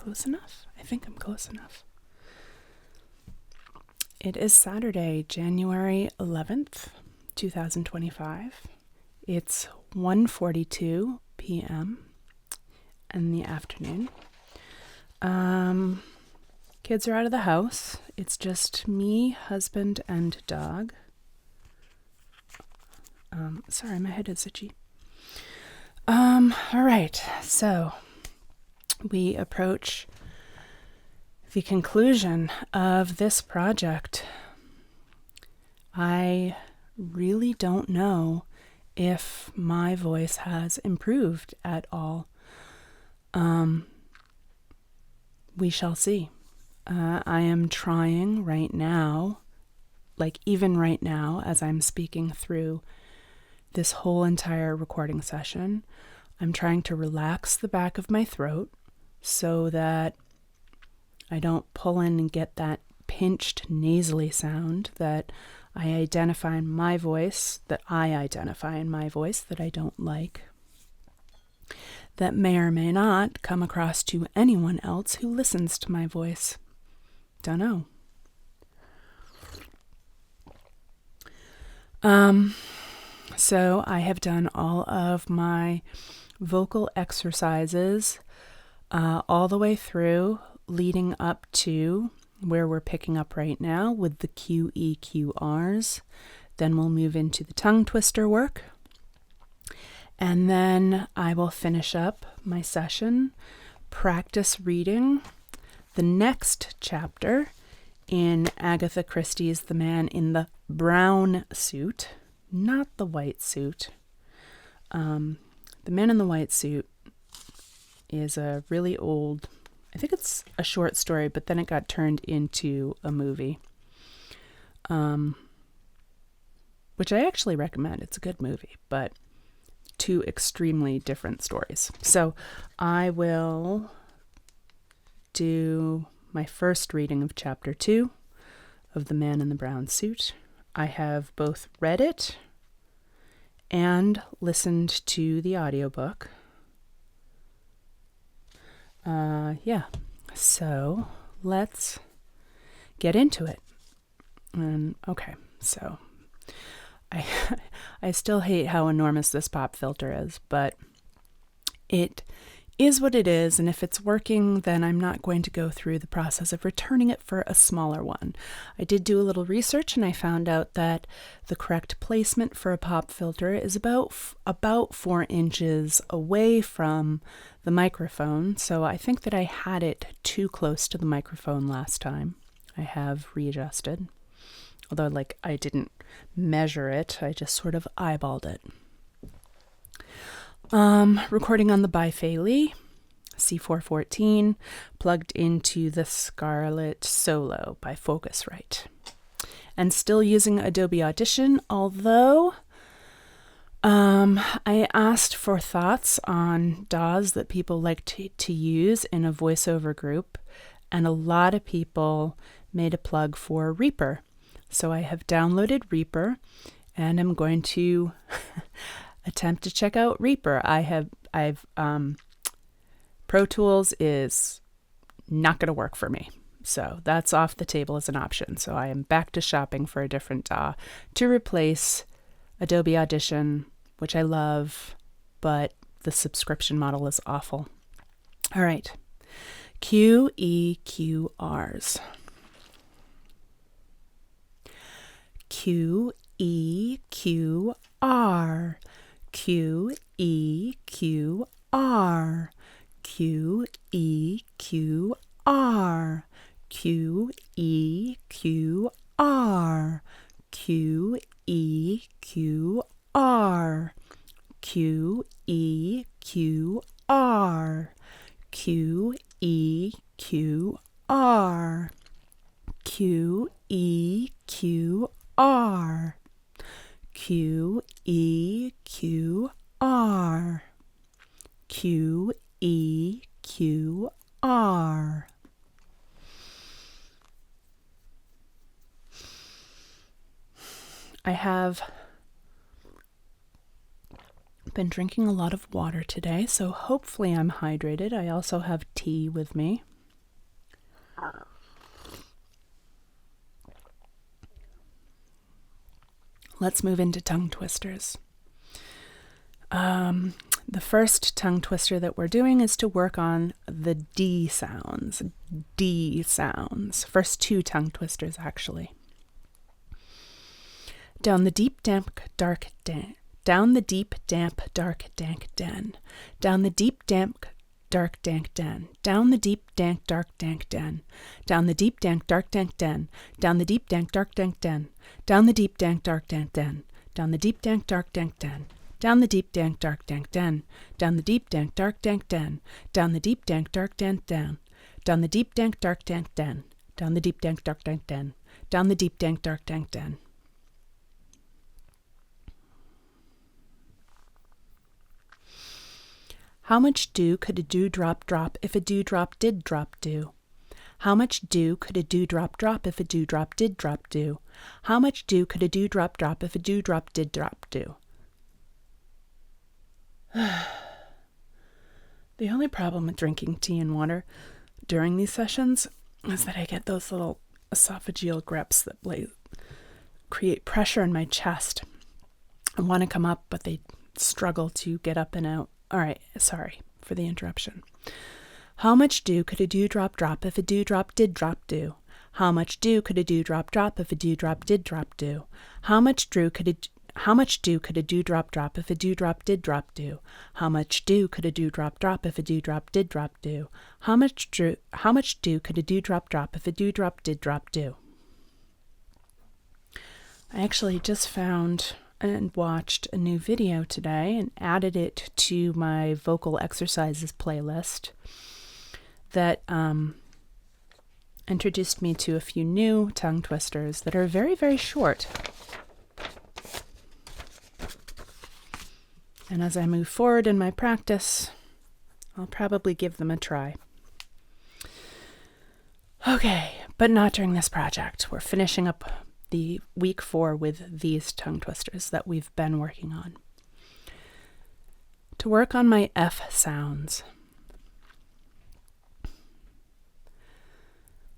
close enough? I think I'm close enough. It is Saturday, January 11th, 2025. It's 1:42 p.m. in the afternoon. Kids are out of the house. It's just me, husband, and dog. Sorry, my head is itchy. All right, so we approach the conclusion of this project. I really don't know if my voice has improved at all. We shall see. I am trying right now, even right now, as I'm speaking through this whole entire recording session, I'm trying to relax the back of my throat so that I don't pull in and get that pinched nasally sound that I identify in my voice, that I don't like, that may or may not come across to anyone else who listens to my voice. Don't know. So I have done all of my vocal exercises all the way through, leading up to where we're picking up right now with the QEQRs. Then we'll move into the tongue twister work. And then I will finish up my session, practice reading the next chapter in Agatha Christie's The Man in the Brown Suit, not the white suit. The Man in the White Suit is a really old, I think it's a short story, but then it got turned into a movie, which I actually recommend. It's a good movie, but two extremely different stories. So I will do my first reading of chapter 2 of The Man in the Brown Suit. I have both read it and listened to the audiobook. So let's get into it. And okay, so I still hate how enormous this pop filter is, but it is what it is, and if it's working, then I'm not going to go through the process of returning it for a smaller one. I did do a little research, and I found out that the correct placement for a pop filter is about 4 inches away from the microphone, so I think that I had it too close to the microphone last time. I have readjusted, although I didn't measure it, I just sort of eyeballed it. Recording on the Bifaley C414, plugged into the Scarlett Solo by Focusrite. And still using Adobe Audition, although I asked for thoughts on DAWs that people like to use in a voiceover group, and a lot of people made a plug for Reaper. So I have downloaded Reaper, and I'm going to attempt to check out Reaper. I've Pro Tools is not going to work for me, so that's off the table as an option. So I am back to shopping for a different DAW to replace Adobe Audition, which I love, but the subscription model is awful. All right, QEQRs. QEQR. QEQR. QEQR. QEQR. QEQR. QEQR. QEQR. QEQR. QEQR. QEQR. I have been drinking a lot of water today, so hopefully I'm hydrated. I also have tea with me. let's move into tongue twisters. The first tongue twister that we're doing is to work on the D sounds. D sounds. First two tongue twisters, actually. Down the deep, damp, dark den. Down the deep, damp, dark, dank den. Down the deep, damp, dark, dank den. Down the deep, dank, dark, dank den. Down the deep, dank, dark, dank den. Down the deep, dank, dark, dank den. Down the deep, dank, dark, dank den. Down the deep, dank, dark, dank den. Down the deep, dank, dark, dank den. Down the deep, dank, dark, dank den. Down the deep, dank, dark, dank den. Down the deep, dank, dark, dank den. Down the deep, dank, dark, dank den. Down the deep, dank, dark, dank den. How much dew could a dewdrop drop if a dewdrop did drop dew? How much dew could a dewdrop drop if a dewdrop did drop dew? How much dew could a dewdrop drop if a dewdrop did drop dew? The only problem with drinking tea and water during these sessions is that I get those little esophageal grips that create pressure in my chest. I want to come up, but they struggle to get up and out. All right, sorry for the interruption. How much dew could a dewdrop drop if a dewdrop did drop dew? How much dew could a dewdrop drop if a dewdrop did drop dew? How much dew could a dewdrop drop if a dewdrop did drop dew? How much dew could a dewdrop drop if a dewdrop did drop dew? How much dew could a dewdrop drop if a dewdrop did drop dew? I actually just found and watched a new video today and added it to my vocal exercises playlist that introduced me to a few new tongue twisters that are very, very short. And as I move forward in my practice, I'll probably give them a try. Okay, but not during this project. We're finishing up the week 4 with these tongue twisters that we've been working on. To work on my F sounds.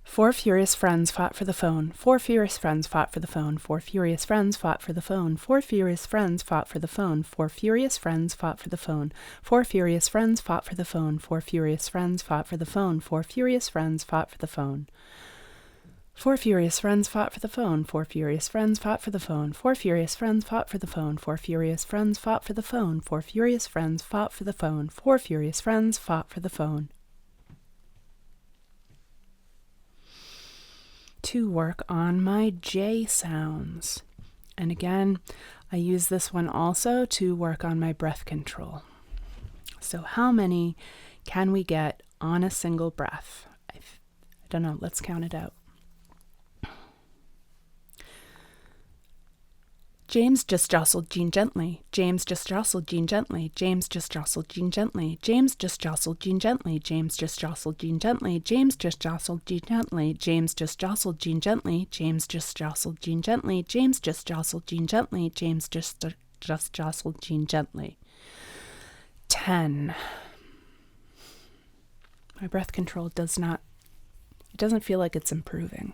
4 furious friends fought for the phone. 4 furious friends fought for the phone. 4 furious friends fought for the phone. 4 furious friends fought for the phone. 4 furious friends fought for the phone. 4 furious friends fought for the phone. 4 furious friends fought for the phone. 4 furious friends fought for the phone. 4 furious friends fought for the phone. 4 furious friends fought for the phone. 4 furious friends fought for the phone. 4 furious friends fought for the phone. 4 furious friends fought for the phone. 4 furious friends fought for the phone. To work on my J sounds. And again, I use this one also to work on my breath control. So how many can we get on a single breath? I don't know. Let's count it out. James just jostled Jean gently. James just jostled Jean gently. James just jostled Jean gently. James just jostled Jean gently. James just jostled Jean gently. James just jostled Jean gently. James just jostled Jean gently. James just jostled Jean gently. James just jostled Jean gently. James just jostled Jean gently. 10. My breath control doesn't feel like it's improving.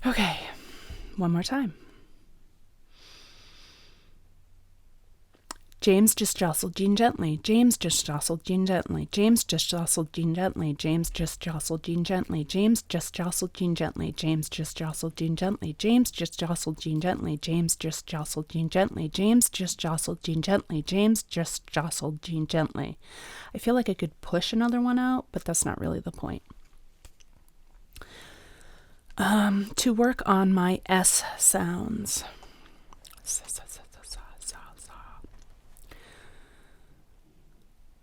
Okay. One more time. James just jostled Jean gently. James just jostled Jean gently. James just jostled Jean gently. James just jostled Jean gently. James just jostled Jean gently. James just jostled Jean gently. James just jostled Jean gently. James just jostled Jean gently. James just jostled Jean gently. James just jostled Jean gently. I feel like I could push another one out, but that's not really the point. To work on my S sounds.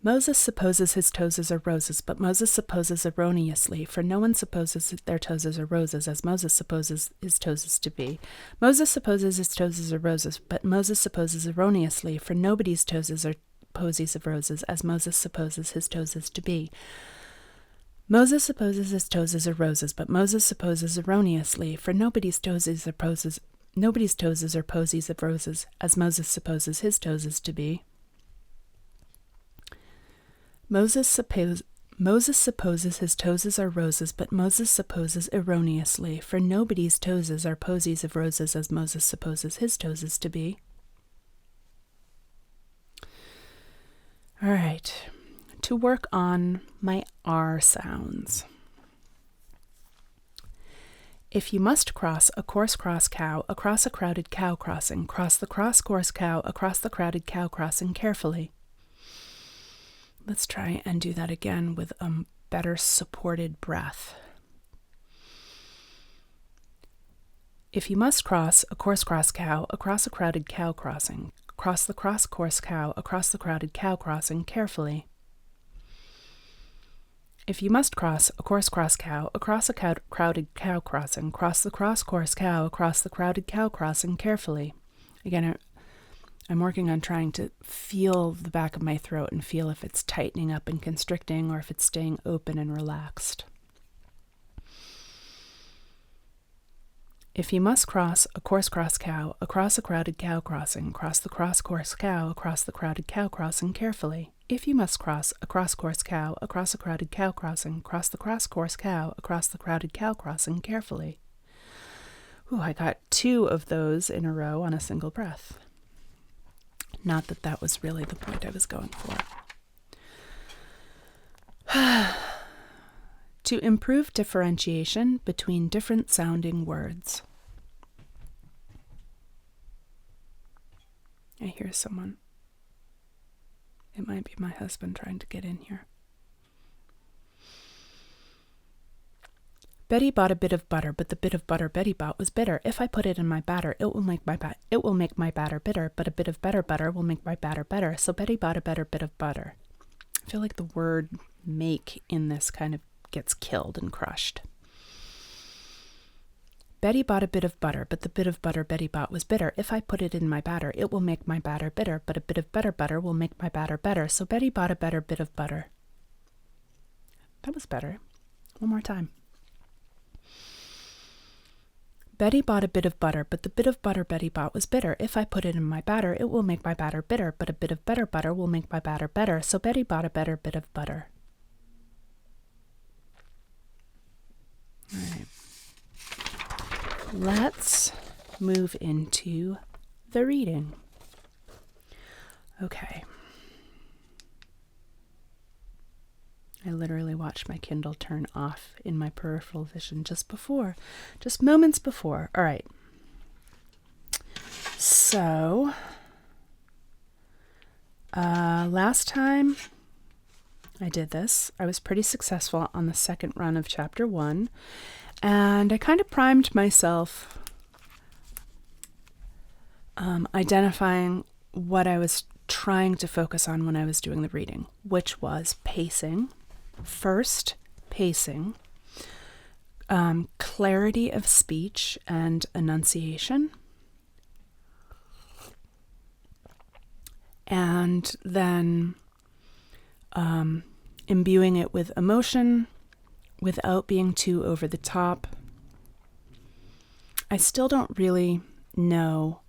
Moses supposes his toes are roses, but Moses supposes erroneously, for no one supposes their toes are roses, as Moses supposes his toes to be. Moses supposes his toes are roses, but Moses supposes erroneously, for nobody's toes are posies of roses, as Moses supposes his toes to be. Moses supposes his toes are roses, but Moses supposes erroneously, for nobody's toes are posies of roses, as Moses supposes his toes to be. Moses supposes Moses supposes his toes are roses, but Moses supposes erroneously, for nobody's toes are posies of roses as Moses supposes his toes to be. All right, to work on my R sounds. If you must cross a coarse-cross cow across a crowded cow crossing, cross the coarse cow across the crowded cow crossing carefully. Let's try and do that again with a better supported breath. If you must cross a coarse-cross cow across a crowded cow crossing, cross the coarse cow across the crowded cow crossing carefully. If you must cross a coarse-cross cow across a crowded cow crossing, cross the coarse cow across the crowded cow crossing carefully. Again, I'm working on trying to feel the back of my throat and feel if it's tightening up and constricting or if it's staying open and relaxed. If you must cross a coarse-cross cow across a crowded cow crossing, cross the coarse cow across the crowded cow crossing carefully. If you must cross a coarse cow across a crowded cow crossing, cross the coarse cow across the crowded cow crossing carefully. Ooh, I got 2 of those in a row on a single breath. Not that that was really the point I was going for. To improve differentiation between different sounding words. I hear someone. It might be my husband trying to get in here. Betty bought a bit of butter, but the bit of butter Betty bought was bitter. If I put it in my batter, it will make my batter bitter, but a bit of better butter will make my batter better. So Betty bought a better bit of butter. I feel like the word make in this kind of gets killed and crushed. Betty bought a bit of butter, but the bit of butter Betty bought was bitter. If I put it in my batter, it will make my batter bitter, but a bit of better butter will make my batter better. So Betty bought a better bit of butter. That was better. One more time. Betty bought a bit of butter, but the bit of butter Betty bought was bitter. If I put it in my batter, it will make my batter bitter, but a bit of better butter will make my batter better. So Betty bought a better bit of butter. All right. Let's move into the reading. Okay. I literally watched my Kindle turn off in my peripheral vision just moments before. All right. So, last time I did this, I was pretty successful on the second run of chapter 1. And I kind of primed myself, identifying what I was trying to focus on when I was doing the reading, which was pacing. First, pacing, clarity of speech and enunciation, and then imbuing it with emotion, without being too over the top. I still don't really know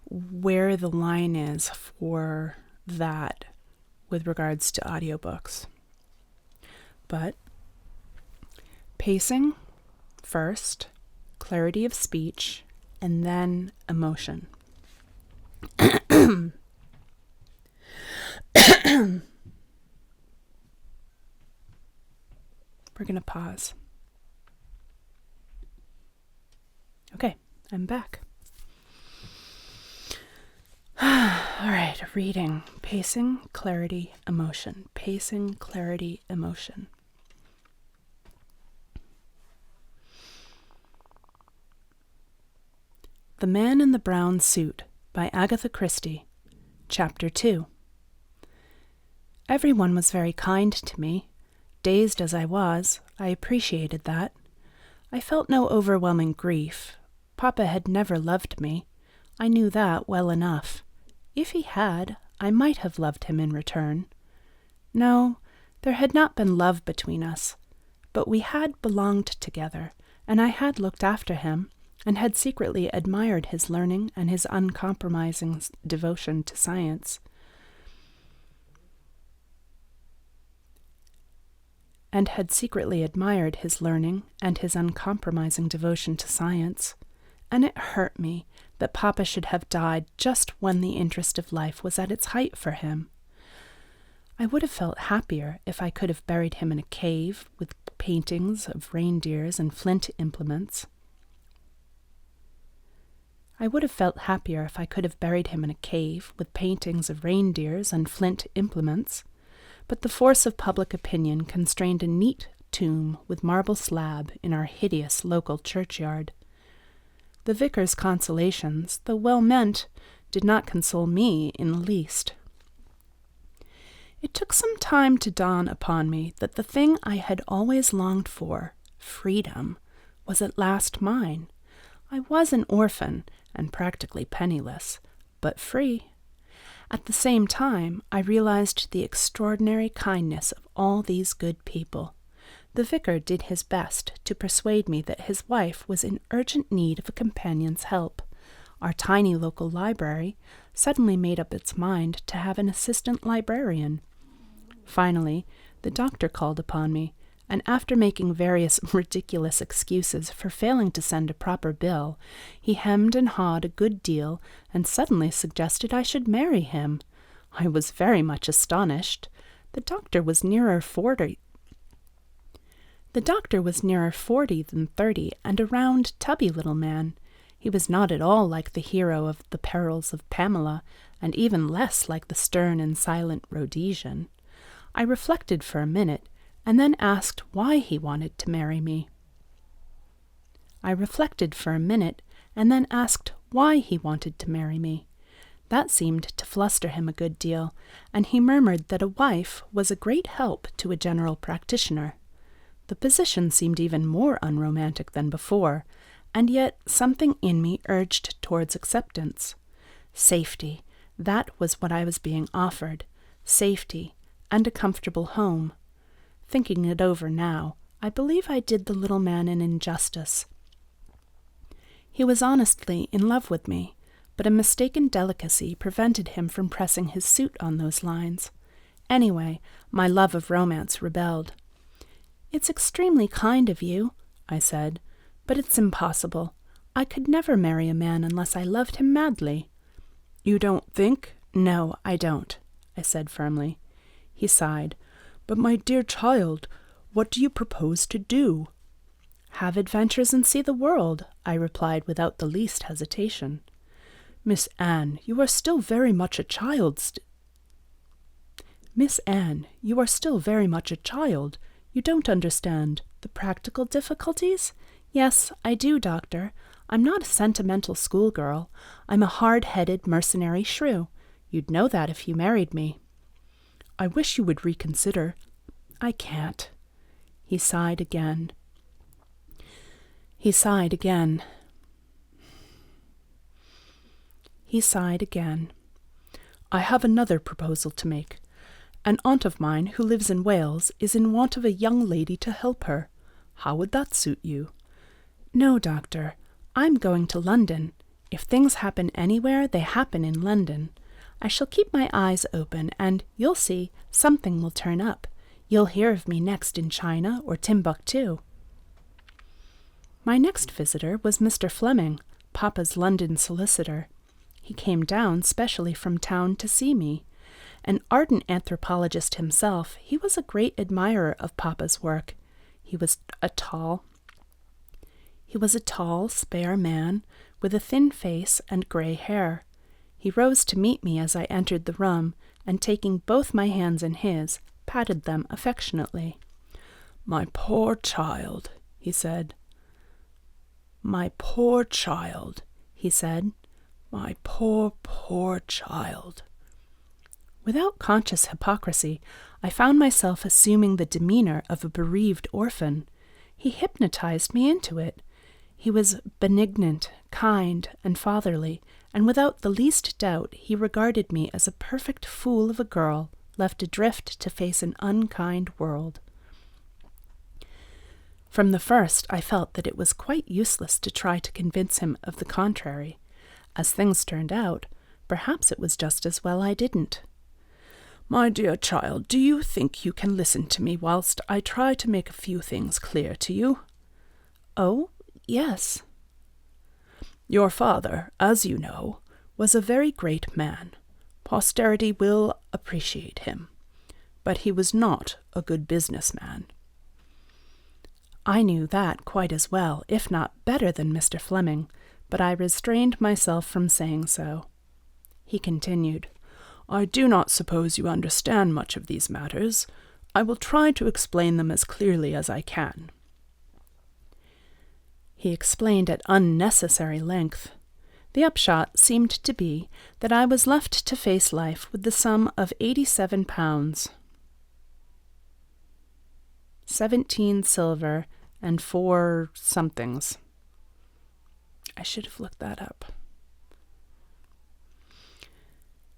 where the line is for that with regards to audiobooks. But pacing first, clarity of speech, and then emotion. We're going to pause. Okay, I'm back. All right, reading. Pacing, clarity, emotion. Pacing, clarity, emotion. The Man in the Brown Suit by Agatha Christie. Chapter 2. Everyone was very kind to me. Dazed as I was, I appreciated that. I felt no overwhelming grief. Papa had never loved me. I knew that well enough. If he had, I might have loved him in return. No, there had not been love between us, but we had belonged together, and I had looked after him, and had secretly admired his learning and his uncompromising devotion to science. and had secretly admired his learning and his uncompromising devotion to science, and it hurt me that Papa should have died just when the interest of life was at its height for him. I would have felt happier if I could have buried him in a cave with paintings of reindeers and flint implements. But the force of public opinion constrained a neat tomb with marble slab in our hideous local churchyard. The vicar's consolations, though well-meant, did not console me in the least. It took some time to dawn upon me that the thing I had always longed for, freedom, was at last mine. I was an orphan, and practically penniless, but free. At the same time, I realized the extraordinary kindness of all these good people. The vicar did his best to persuade me that his wife was in urgent need of a companion's help. Our tiny local library suddenly made up its mind to have an assistant librarian. Finally, the doctor called upon me, and after making various ridiculous excuses for failing to send a proper bill, he hemmed and hawed a good deal and suddenly suggested I should marry him. I was very much astonished. The doctor was nearer 40 than 30, and a round, tubby little man. He was not at all like the hero of The Perils of Pamela, and even less like the stern and silent Rhodesian. I reflected for a minute, and then asked why he wanted to marry me. That seemed to fluster him a good deal, and he murmured that a wife was a great help to a general practitioner. The position seemed even more unromantic than before, and yet something in me urged towards acceptance. Safety, that was what I was being offered. Safety, and a comfortable home. Thinking it over now, I believe I did the little man an injustice. He was honestly in love with me, but a mistaken delicacy prevented him from pressing his suit on those lines. Anyway, my love of romance rebelled. "It's extremely kind of you," I said, "but it's impossible. I could never marry a man unless I loved him madly." "You don't think?" "No, I don't," I said firmly. He sighed. "But my dear child, what do you propose to do?" "Have adventures and see the world," I replied without the least hesitation. "Miss Anne, you are still very much a child. You don't understand the practical difficulties?" "Yes, I do, Doctor. I'm not a sentimental schoolgirl. I'm a hard-headed mercenary shrew. You'd know that if you married me." "I wish you would reconsider." "I can't." He sighed again. "I have another proposal to make. An aunt of mine who lives in Wales is in want of a young lady to help her. How would that suit you?" "No, Doctor. I'm going to London. If things happen anywhere, they happen in London. I shall keep my eyes open, and, you'll see, something will turn up. You'll hear of me next in China or Timbuktu." My next visitor was Mr. Fleming, Papa's London solicitor. He came down specially from town to see me. An ardent anthropologist himself, he was a great admirer of Papa's work. He was a tall, spare man, with a thin face and grey hair. He rose to meet me as I entered the room, and taking both my hands in his, patted them affectionately. "My poor child," he said. "My poor, poor child." Without conscious hypocrisy, I found myself assuming the demeanor of a bereaved orphan. He hypnotized me into it. He was benignant, kind, and fatherly, and without the least doubt he regarded me as a perfect fool of a girl left adrift to face an unkind world. From the first I felt that it was quite useless to try to convince him of the contrary. As things turned out, perhaps it was just as well I didn't. My dear child, do you think you can listen to me whilst I try to make a few things clear to you? Oh, yes. Your father, as you know, was a very great man. Posterity will appreciate him. But he was not a good businessman. I knew that quite as well, if not better than Mr. Fleming, but I restrained myself from saying so. He continued, I do not suppose you understand much of these matters. I will try to explain them as clearly as I can. He explained at unnecessary length. The upshot seemed to be that I was left to face life with the sum of £87, 17 silver, and 4 somethings. I should have looked that up.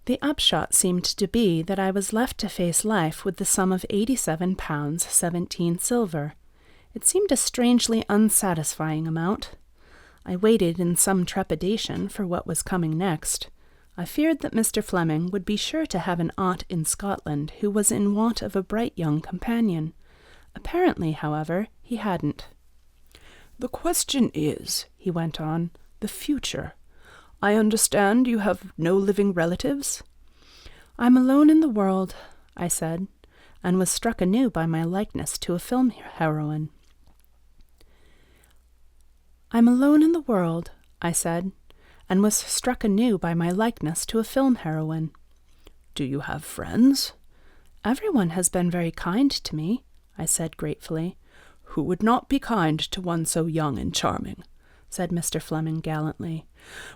The upshot seemed to be that I was left to face life with the sum of £87, 17 silver. It seemed a strangely unsatisfying amount. I waited in some trepidation for what was coming next. I feared that Mr. Fleming would be sure to have an aunt in Scotland who was in want of a bright young companion. Apparently, however, he hadn't. The question is, he went on, the future. I understand you have no living relatives? I'm alone in the world, I said, and was struck anew by my likeness to a film heroine. I'm alone in the world, I said, and was struck anew by my likeness to a film heroine. Do you have friends? Everyone has been very kind to me, I said gratefully. Who would not be kind to one so young and charming? Said Mr. Fleming gallantly.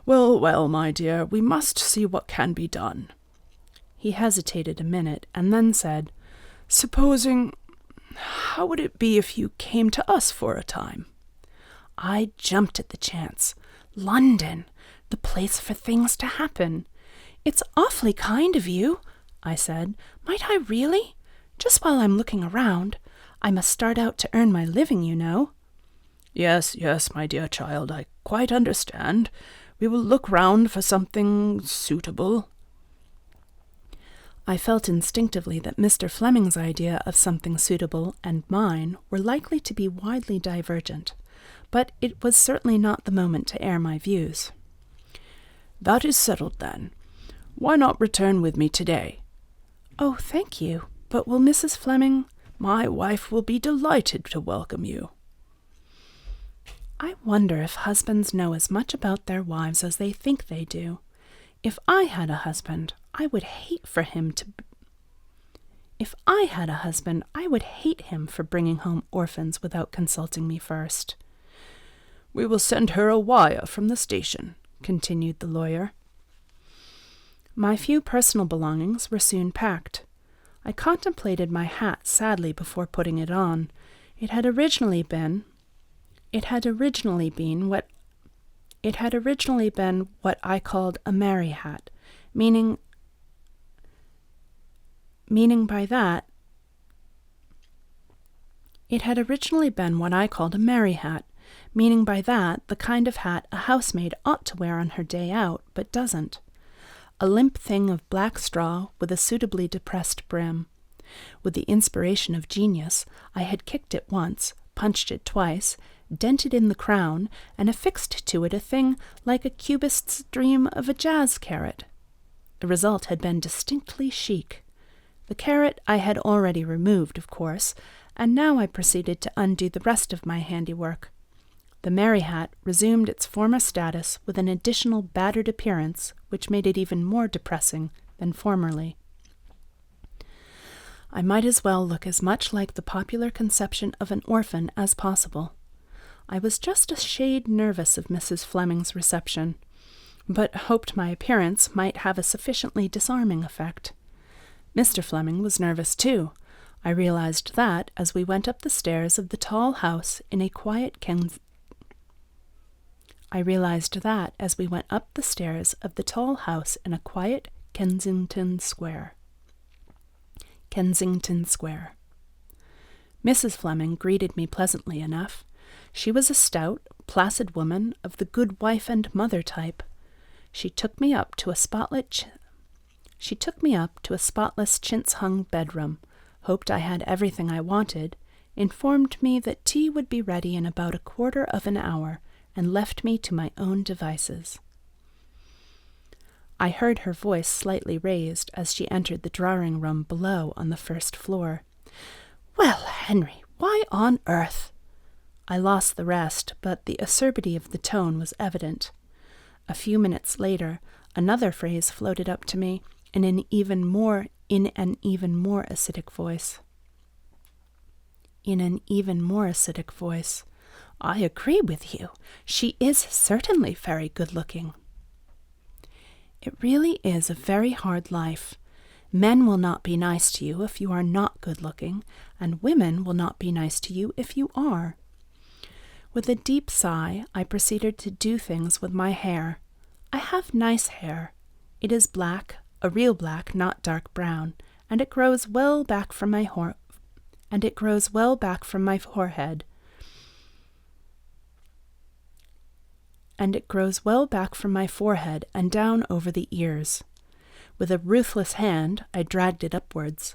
Well, well, my dear, we must see what can be done. He hesitated a minute, and then said, how would it be if you came to us for a time? I jumped at the chance. London, the place for things to happen. It's awfully kind of you, I said. Might I really? Just while I'm looking around. I must start out to earn my living, you know. Yes, my dear child, I quite understand. We will look round for something suitable. I felt instinctively that Mr. Fleming's idea of something suitable and mine were likely to be widely divergent, but it was certainly not the moment to air my views. That is settled, then. Why not return with me today? Oh, thank you, but will Mrs. Fleming— My wife will be delighted to welcome you. I wonder if husbands know as much about their wives as they think they do. If I had a husband, I would hate him for bringing home orphans without consulting me first. We will send her a wire from the station, continued the lawyer. My few personal belongings were soon packed. I contemplated my hat sadly before putting it on. It had originally been what I called a Mary hat, meaning by that the kind of hat a housemaid ought to wear on her day out, but doesn't. A limp thing of black straw with a suitably depressed brim. With the inspiration of genius, I had kicked it once, punched it twice, dented in the crown, and affixed to it a thing like a cubist's dream of a jazz carrot. The result had been distinctly chic. The carrot I had already removed, of course, and now I proceeded to undo the rest of my handiwork. The Mary hat resumed its former status with an additional battered appearance which made it even more depressing than formerly. I might as well look as much like the popular conception of an orphan as possible. I was just a shade nervous of Mrs. Fleming's reception, but hoped my appearance might have a sufficiently disarming effect. Mr. Fleming was nervous too. I realized that as we went up the stairs of the tall house in a quiet Kensington Square. Mrs. Fleming greeted me pleasantly enough. She was a stout, placid woman of the good wife and mother type. She took me up to a She took me up to a spotless chintz-hung bedroom, hoped I had everything I wanted, informed me that tea would be ready in about a quarter of an hour, and left me to my own devices. I heard her voice slightly raised as she entered the drawing-room below on the first floor. "Well, Henry, why on earth?" I lost the rest, but the acerbity of the tone was evident. A few minutes later, another phrase floated up to me in an even more acidic voice. "I agree with you. She is certainly very good-looking." It really is a very hard life. Men will not be nice to you if you are not good-looking, and women will not be nice to you if you are. With a deep sigh, I proceeded to do things with my hair. I have nice hair. It is black, a real black, not dark brown, and it grows well back from my forehead. And it grows well back from my forehead and down over the ears. With a ruthless hand, I dragged it upwards.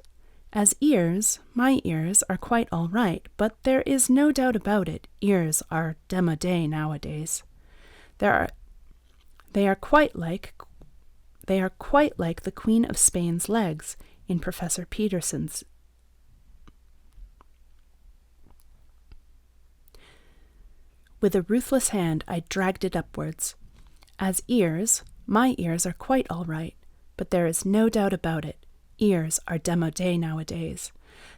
As ears, my ears are quite all right, but there is no doubt about it, ears are démodé nowadays. They are quite like the Queen of Spain's legs in Professor Peterson's. With a ruthless hand, I dragged it upwards. As ears, my ears are quite all right, but there is no doubt about it. Ears are démodé nowadays.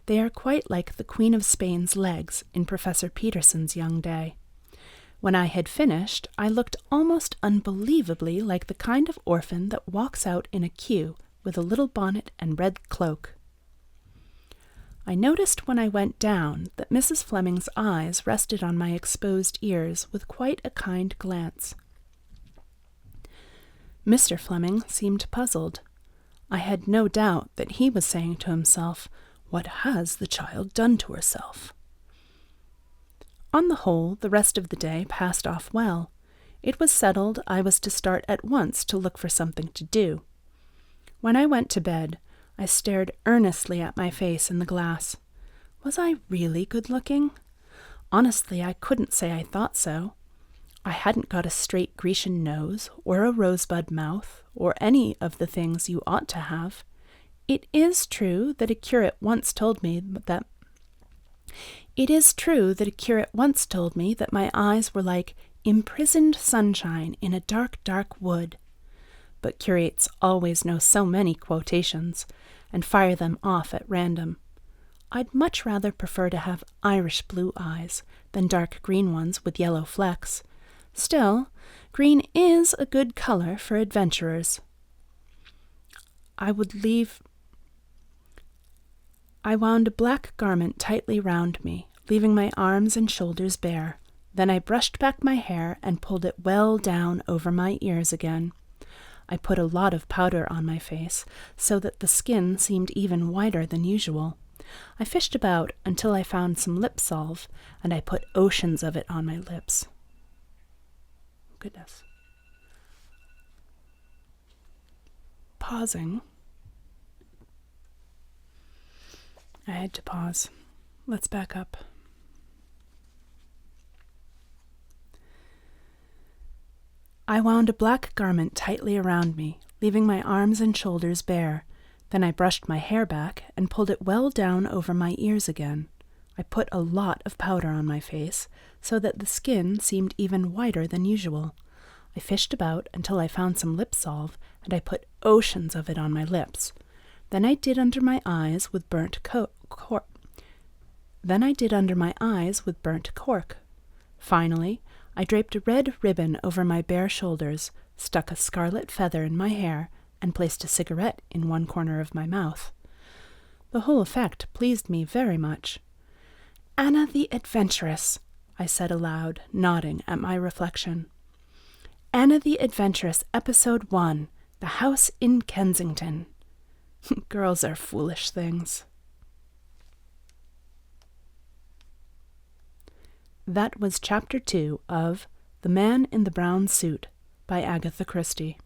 They are quite like the Queen of Spain's legs in Professor Peterson's young day. When I had finished, I looked almost unbelievably like the kind of orphan that walks out in a queue with a little bonnet and red cloak. I noticed when I went down that Mrs. Fleming's eyes rested on my exposed ears with quite a kind glance. Mr. Fleming seemed puzzled. I had no doubt that he was saying to himself, "What has the child done to herself?" On the whole, the rest of the day passed off well. It was settled I was to start at once to look for something to do. When I went to bed, I stared earnestly at my face in the glass. Was I really good-looking? Honestly, I couldn't say I thought so. I hadn't got a straight Grecian nose, or a rosebud mouth, or any of the things you ought to have. It is true that a curate once told me that my eyes were like imprisoned sunshine in a dark, dark wood. But curates always know so many quotations, and fire them off at random. I'd much rather prefer to have Irish blue eyes than dark green ones with yellow flecks. Still, green is a good color for adventurers. I wound a black garment tightly round me, leaving my arms and shoulders bare. Then I brushed back my hair and pulled it well down over my ears again. I put a lot of powder on my face, so that the skin seemed even whiter than usual. I fished about until I found some lip salve, and I put oceans of it on my lips. Goodness. Pausing. I had to pause. Let's back up. I wound a black garment tightly around me, leaving my arms and shoulders bare. Then I brushed my hair back and pulled it well down over my ears again. I put a lot of powder on my face, so that the skin seemed even whiter than usual. I fished about until I found some lip salve, and I put oceans of it on my lips. Then I did under my eyes with burnt cork. Finally, I draped a red ribbon over my bare shoulders, stuck a scarlet feather in my hair, and placed a cigarette in one corner of my mouth. The whole effect pleased me very much. "Anna the Adventuress," I said aloud, nodding at my reflection. "Anna the Adventuress, Episode 1, The House in Kensington." Girls are foolish things. That was Chapter 2 of The Man in the Brown Suit by Agatha Christie.